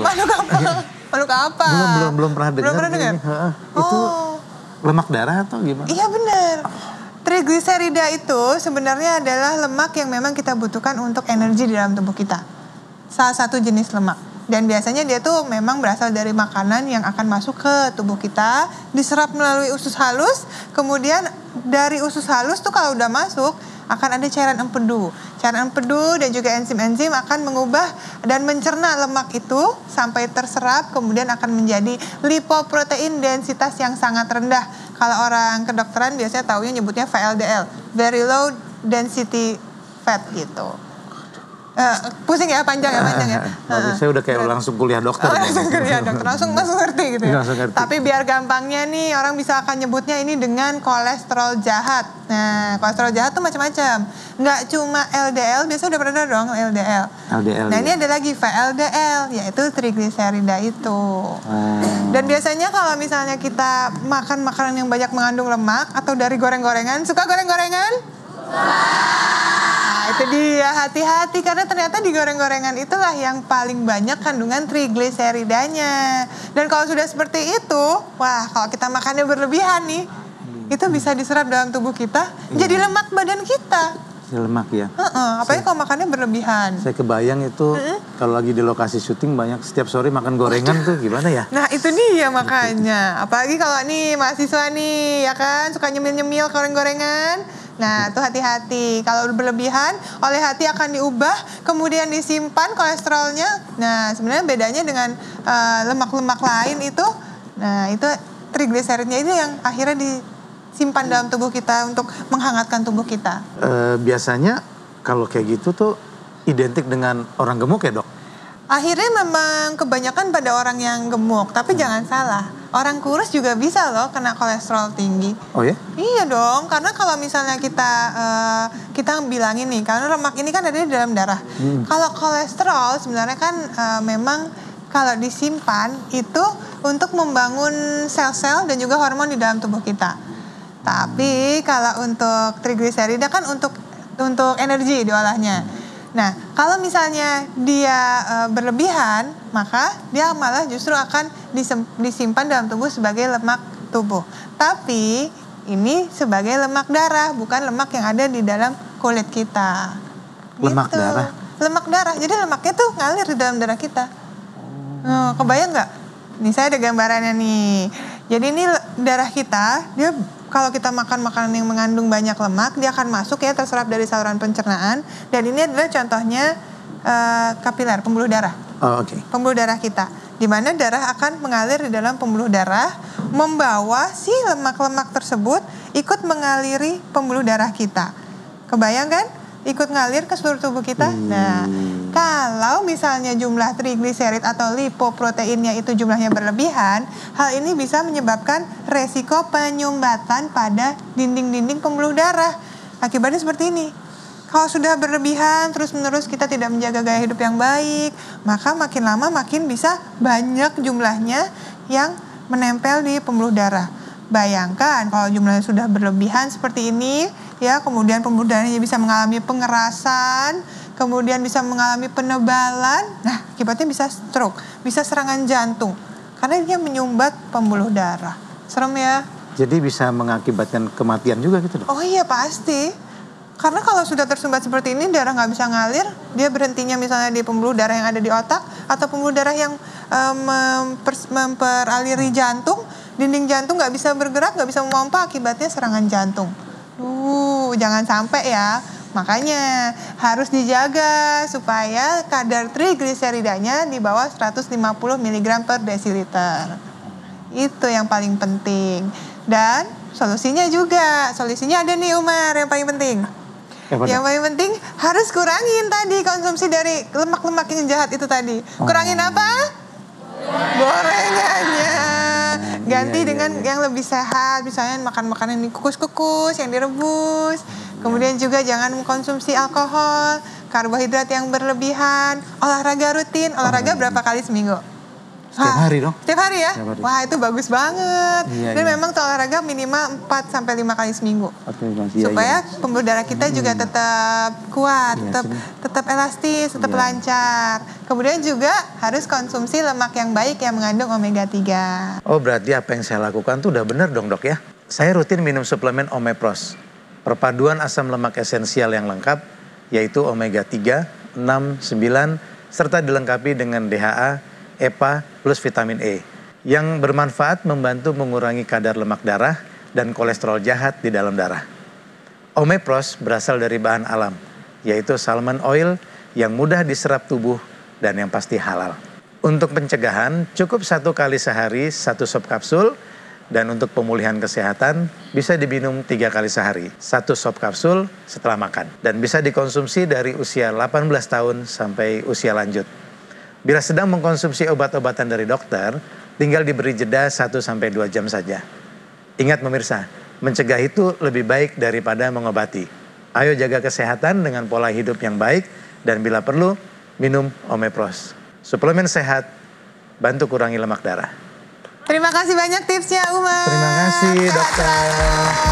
Makhluk apa? Makhluk apa? Belum pernah dengar. Belum pernah dengar? Itu lemak darah atau gimana? Iya benar. Trigliserida itu sebenarnya adalah lemak yang memang kita butuhkan untuk energi di dalam tubuh kita. Salah satu jenis lemak. Dan biasanya dia tuh memang berasal dari makanan yang akan masuk ke tubuh kita, diserap melalui usus halus, kemudian dari usus halus tuh kalau udah masuk, akan ada cairan empedu. Cairan empedu dan juga enzim-enzim akan mengubah dan mencerna lemak itu sampai terserap, kemudian akan menjadi lipoprotein densitas yang sangat rendah. Kalau orang kedokteran biasanya taunya nyebutnya VLDL, very low density fat gitu. Pusing ya, panjang ya. Saya udah kayak langsung kuliah dokter. Langsung kuliah dokter, langsung ngerti gitu ya. Ngerti. Tapi biar gampangnya nih, orang bisa akan nyebutnya ini dengan kolesterol jahat. Nah, kolesterol jahat tuh macam-macam. Nggak cuma LDL, biasa udah pernah dong LDL. Nah, ini ada lagi VLDL, yaitu trigliserida itu. Dan biasanya kalau misalnya kita makan makanan yang banyak mengandung lemak atau dari goreng-gorengan, suka goreng-gorengan? Itu dia, hati-hati karena ternyata di goreng-gorengan itulah yang paling banyak kandungan trigliseridanya. Dan kalau sudah seperti itu, wah kalau kita makannya berlebihan nih, itu bisa diserap dalam tubuh kita, jadi lemak badan kita. Lemak ya? Apalagi kalau makannya berlebihan. Saya kebayang itu kalau lagi di lokasi syuting banyak setiap sore makan gorengan tuh gimana ya? Nah itu dia makanya, apalagi kalau nih mahasiswa nih ya kan suka nyemil-nyemil goreng-gorengan. Nah, itu hati-hati. Kalau berlebihan, oleh hati akan diubah, kemudian disimpan kolesterolnya. Nah, sebenarnya bedanya dengan lemak-lemak lain itu, nah itu trigliseridnya itu yang akhirnya disimpan dalam tubuh kita untuk menghangatkan tubuh kita. Biasanya kalau kayak gitu tuh identik dengan orang gemuk ya dok? Akhirnya memang kebanyakan pada orang yang gemuk, tapi jangan salah. Orang kurus juga bisa loh kena kolesterol tinggi. Oh ya? Iya dong, karena kalau misalnya kita bilangin nih, karena lemak ini kan ada di dalam darah. Kalau kolesterol sebenarnya kan memang kalau disimpan itu untuk membangun sel-sel dan juga hormon di dalam tubuh kita. Tapi kalau untuk trigliserida kan untuk energi diolahnya. Nah, kalau misalnya dia berlebihan, maka dia malah justru akan disimpan dalam tubuh sebagai lemak tubuh. Tapi ini sebagai lemak darah, bukan lemak yang ada di dalam kulit kita. Lemak gitu. darah? Lemak darah, jadi lemaknya tuh ngalir di dalam darah kita. Kebayang nggak? Nih saya ada gambarannya nih. Jadi ini darah kita, dia kalau kita makan makanan yang mengandung banyak lemak, dia akan masuk ya terserap dari saluran pencernaan. Dan ini adalah contohnya kapiler, pembuluh darah. Pembuluh darah kita. Di mana darah akan mengalir di dalam pembuluh darah, membawa si lemak-lemak tersebut ikut mengaliri pembuluh darah kita. Kebayang kan? Ikut ngalir ke seluruh tubuh kita. Nah, kalau misalnya jumlah trigliserid atau lipoproteinnya itu jumlahnya berlebihan, hal ini bisa menyebabkan resiko penyumbatan pada dinding-dinding pembuluh darah. Akibatnya seperti ini. Kalau sudah berlebihan, terus-menerus kita tidak menjaga gaya hidup yang baik, maka makin lama makin bisa banyak jumlahnya yang menempel di pembuluh darah. Bayangkan kalau jumlahnya sudah berlebihan seperti ini, ya kemudian pembuluh darahnya bisa mengalami pengerasan, kemudian bisa mengalami penebalan, nah akibatnya bisa stroke, bisa serangan jantung, karena dia menyumbat pembuluh darah. Serem ya? Jadi bisa mengakibatkan kematian juga gitu dok? Oh iya pasti. Karena kalau sudah tersumbat seperti ini, darah nggak bisa ngalir, dia berhentinya misalnya di pembuluh darah yang ada di otak, atau pembuluh darah yang memperaliri jantung, dinding jantung nggak bisa bergerak, nggak bisa memompa, akibatnya serangan jantung. Jangan sampai ya. Makanya harus dijaga supaya kadar trigliseridanya di bawah 150 mg per desiliter. Itu yang paling penting. Dan solusinya ada nih Umar yang paling penting. Yang paling penting harus kurangin tadi konsumsi dari lemak-lemak yang jahat itu tadi. Kurangin apa? Gorengannya. Ganti dengan yang lebih sehat, misalnya makan makanan yang dikukus-kukus, yang direbus. Kemudian juga jangan mengkonsumsi alkohol, karbohidrat yang berlebihan, olahraga rutin. Olahraga berapa kali seminggu? Setiap hari dong? Setiap hari ya? Setiap hari. Wah itu bagus banget. Iya, Dan iya. memang tuh olahraga minimal 4-5 kali seminggu. Iya, Supaya pembuluh darah kita juga tetap kuat, Iya, tetap elastis, tetap Iya. lancar. Kemudian juga harus konsumsi lemak yang baik yang mengandung omega 3. Oh berarti apa yang saya lakukan tuh udah bener dong dok ya? Saya rutin minum suplemen Omepros. Perpaduan asam lemak esensial yang lengkap, yaitu omega 3, 6, 9, serta dilengkapi dengan DHA, EPA, plus vitamin E. Yang bermanfaat membantu mengurangi kadar lemak darah dan kolesterol jahat di dalam darah. Omepros berasal dari bahan alam, yaitu salmon oil yang mudah diserap tubuh dan yang pasti halal. Untuk pencegahan, cukup 1 kali sehari 1 sop kapsul. Dan untuk pemulihan kesehatan, bisa diminum 3 kali sehari. 1 sop kapsul setelah makan. Dan bisa dikonsumsi dari usia 18 tahun sampai usia lanjut. Bila sedang mengkonsumsi obat-obatan dari dokter, tinggal diberi jeda 1-2 jam saja. Ingat pemirsa, mencegah itu lebih baik daripada mengobati. Ayo jaga kesehatan dengan pola hidup yang baik, dan bila perlu, minum Omepros. Suplemen sehat, bantu kurangi lemak darah. Terima kasih banyak tipsnya Umar. Terima kasih dokter.